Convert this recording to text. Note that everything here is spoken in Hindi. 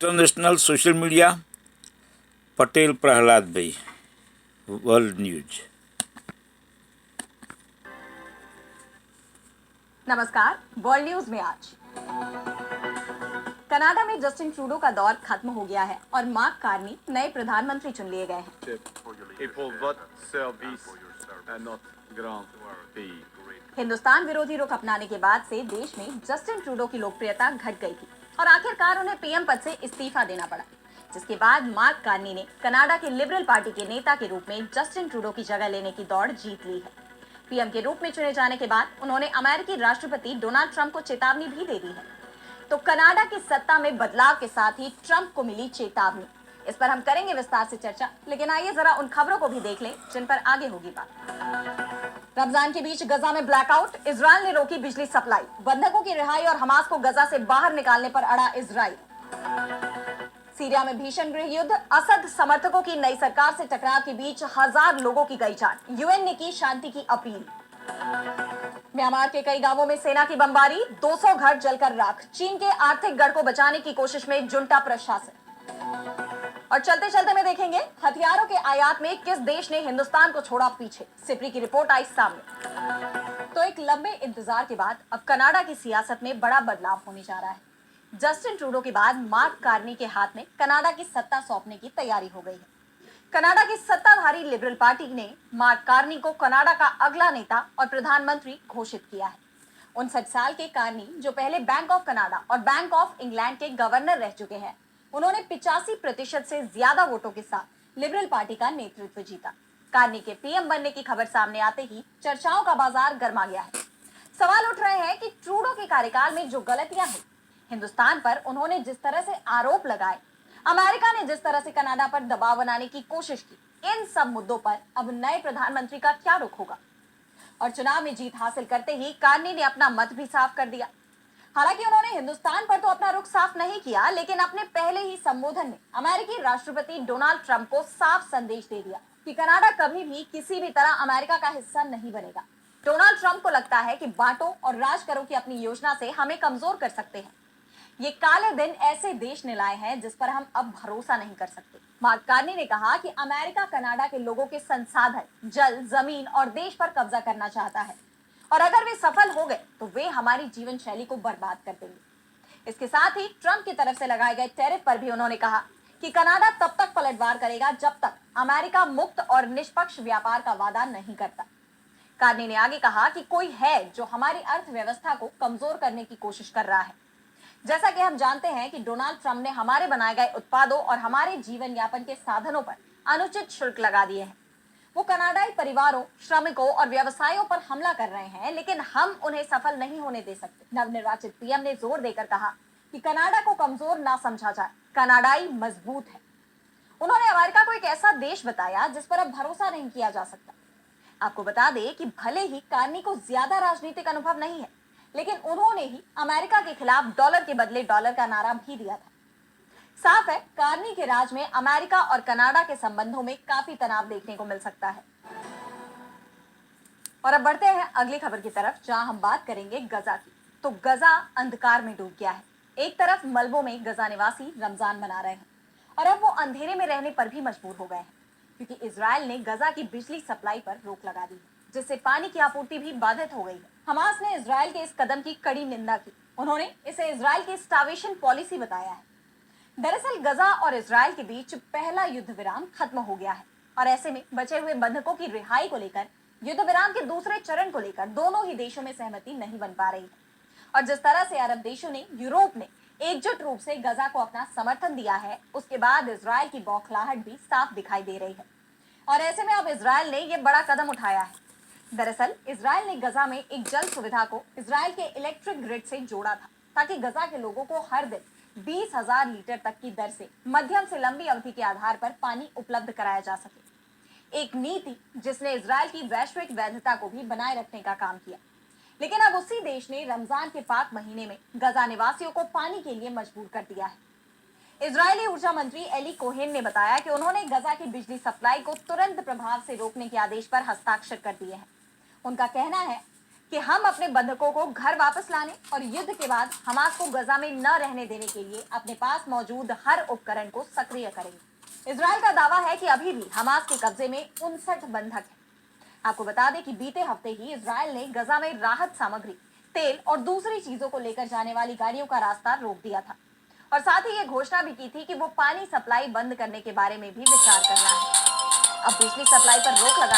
International social media Patel Prahlad भाई, वर्ल्ड न्यूज। नमस्कार। वर्ल्ड न्यूज में आज कनाडा में जस्टिन ट्रूडो का दौर खत्म हो गया है और मार्क कार्नी नए प्रधानमंत्री चुन लिए गए हैं। हिंदुस्तान विरोधी रुख अपनाने के बाद से देश में जस्टिन ट्रूडो की लोकप्रियता घट गई थी और आखिरकार उन्हें पीएम पद से इस्तीफा देना पड़ा, जिसके बाद मार्क कार्नी ने कनाडा के लिबरल पार्टी के नेता के रूप में जस्टिन ट्रूडो की जगह लेने की दौड़ जीत ली है। पीएम के रूप में चुने जाने के बाद उन्होंने अमेरिकी राष्ट्रपति डोनाल्ड ट्रंप को चेतावनी भी दे दी है। तो कनाडा की सत्ता में बदलाव के साथ ही ट्रंप को मिली चेतावनी, इस पर हम करेंगे विस्तार से चर्चा। लेकिन आइए जरा उन खबरों को भी देख लें जिन पर आगे होगी बात। रमजान के बीच गजा में ब्लैकआउट, इजराइल ने रोकी बिजली सप्लाई, बंधकों की रिहाई और हमास को गजा से बाहर निकालने पर अड़ा इजराइल। सीरिया में भीषण गृह युद्ध, असद समर्थकों की नई सरकार से टकराव के बीच 1000 लोगों की गई जान, यूएन ने की शांति की अपील। म्यांमार के कई गांवों में सेना की बमबारी, 200 घर जलकर राख, चीन के आर्थिक गढ़ को बचाने की कोशिश में जुंटा प्रशासन। और चलते चलते में देखेंगे हथियारों के आयात में किस देश ने हिंदुस्तान को छोड़ा पीछे, सिपरी की रिपोर्ट आई सामने। तो एक लंबे इंतजार के बाद अब कनाडा की सियासत में बड़ा बदलाव होने जा रहा है। जस्टिन ट्रूडो के बाद मार्क कार्नी के हाथ में कनाडा की सत्ता सौंपने की तैयारी हो गई है। कनाडा की सत्ताधारी लिबरल पार्टी ने मार्क कार्नी को कनाडा का अगला नेता और प्रधानमंत्री घोषित किया है। 59 साल के कार्नी, जो पहले बैंक ऑफ कनाडा और बैंक ऑफ इंग्लैंड के गवर्नर रह चुके हैं, उन्होंने 85% से ज्यादा वोटों के साथ लिबरल पार्टी का नेतृत्व जीता। कार्नी के पीएम बनने की खबर सामने आते ही चर्चाओं का बाजार गर्मा गया है। सवाल उठ रहे हैं कि ट्रूडो के कार्यकाल में जो गलतियां हुई, हिंदुस्तान पर उन्होंने जिस तरह से आरोप लगाए, अमेरिका ने जिस तरह से कनाडा पर दबाव बनाने की कोशिश की, इन सब मुद्दों पर अब नए प्रधानमंत्री का क्या रुख होगा। और चुनाव में जीत हासिल करते ही कार्नी ने अपना मत भी साफ कर दिया। हालांकि उन्होंने हिंदुस्तान पर तो अपना रुख साफ नहीं किया, लेकिन अपने पहले ही संबोधन में अमेरिकी राष्ट्रपति डोनाल्ड ट्रंप को साफ संदेश दे दिया कि कनाडा कभी भी किसी भी तरह अमेरिका का हिस्सा नहीं बनेगा। डोनाल्ड ट्रंप को लगता है कि बांटो और राज करो की अपनी योजना से हमें कमजोर कर सकते हैं। ये काले दिन ऐसे देश ने लाए हैं जिस पर हम अब भरोसा नहीं कर सकते। मार्क कार्नी ने कहा कि अमेरिका कनाडा के लोगों के संसाधन, जल, जमीन और देश पर कब्जा करना चाहता है और अगर वे सफल हो गए तो वे हमारी जीवन शैली को बर्बाद कर देंगे। इसके साथ ही ट्रंप की तरफ से लगाए गए टैरिफ पर भी उन्होंने कहा कि कनाडा तब तक पलटवार करेगा जब तक अमेरिका मुक्त और निष्पक्ष व्यापार का वादा नहीं करता। कार्नी ने आगे कहा कि कोई है जो हमारी अर्थव्यवस्था को कमजोर करने की कोशिश कर रहा है। जैसा कि हम जानते हैं कि डोनाल्ड ट्रंप ने हमारे बनाए गए उत्पादों और हमारे जीवन यापन के साधनों पर अनुचित शुल्क लगा दिए हैं। वो कनाडाई परिवारों, श्रमिकों और व्यवसायों पर हमला कर रहे हैं, लेकिन हम उन्हें सफल नहीं होने दे सकते। नवनिर्वाचित पीएम ने जोर देकर कहा कि कनाडा को कमजोर ना समझा जाए, कनाडाई मजबूत है। उन्होंने अमेरिका को एक ऐसा देश बताया जिस पर अब भरोसा नहीं किया जा सकता। आपको बता दें कि भले ही कार्नी को ज्यादा राजनीतिक अनुभव नहीं है, लेकिन उन्होंने ही अमेरिका के खिलाफ डॉलर के बदले डॉलर का नारा भी दिया था। साफ है, कार्नी के राज में अमेरिका और कनाडा के संबंधों में काफी तनाव देखने को मिल सकता है। और अब बढ़ते हैं अगली खबर की तरफ, जहां हम बात करेंगे गजा की। तो गजा अंधकार में डूब गया है। एक तरफ मलबों में गजा निवासी रमजान मना रहे हैं और अब वो अंधेरे में रहने पर भी मजबूर हो गए हैं, क्योंकि इजराइल ने गजा की बिजली सप्लाई पर रोक लगा दी है, जिससे पानी की आपूर्ति भी बाधित हो गई है। हमास ने इजराइल के इस कदम की कड़ी निंदा की। उन्होंने इसे इजराइल की स्टार्वेशन पॉलिसी बताया है। दरअसल गजा और इजराइल के बीच पहला युद्ध विराम खत्म हो गया है और ऐसे में बचे हुए बंधकों की रिहाई को लेकर, युद्ध विराम के दूसरे चरण को लेकर दोनों ही देशों में सहमति नहीं बन पा रही है। और जिस तरह से अरब देशों ने, यूरोप ने एकजुट रूप से गजा को अपना समर्थन दिया है, उसके बाद इजराइल की बौखलाहट भी साफ दिखाई दे रही है। और ऐसे में अब इजराइल ने यह बड़ा कदम उठाया है। दरअसल इजराइल ने गजा में एक जल सुविधा को इजराइल के इलेक्ट्रिक ग्रिड से जोड़ा था, ताकि गजा के लोगों को हर दिन 20,000 लीटर तक की दर से मध्यम से लंबी अवधि के आधार पर पानी उपलब्ध कराया जा सके। एक नीति जिसने इजराइल की वैश्विक वैधता को भी बनाए रखने का काम किया। लेकिन अब उसी देश ने रमजान के पाक महीने में गजा निवासियों को पानी के लिए मजबूर कर दिया है। इजरायली ऊर्जा मंत्री एली कोहेन ने बताया कि उन्होंने गजा की बिजली सप्लाई को तुरंत प्रभाव से रोकने के आदेश पर हस्ताक्षर कर दिए हैं। उनका कहना है कि हम अपने बंधकों को घर वापस लाने और युद्ध के बाद हमास को गजा में न रहने देने के लिए अपने पास मौजूद हर उपकरण को सक्रिय करेंगे। इजराइल का दावा है कि अभी भी हमास के कब्जे में 59 बंधक हैं। आपको बता दें कि बीते हफ्ते ही इजराइल ने गजा में राहत सामग्री, तेल और दूसरी चीजों को लेकर जाने वाली गाड़ियों का रास्ता रोक दिया था और साथ ही ये घोषणा भी की थी कि वो पानी सप्लाई बंद करने के बारे में भी विचार कर रहा है। अब बिजली सप्लाई पर रोक लगा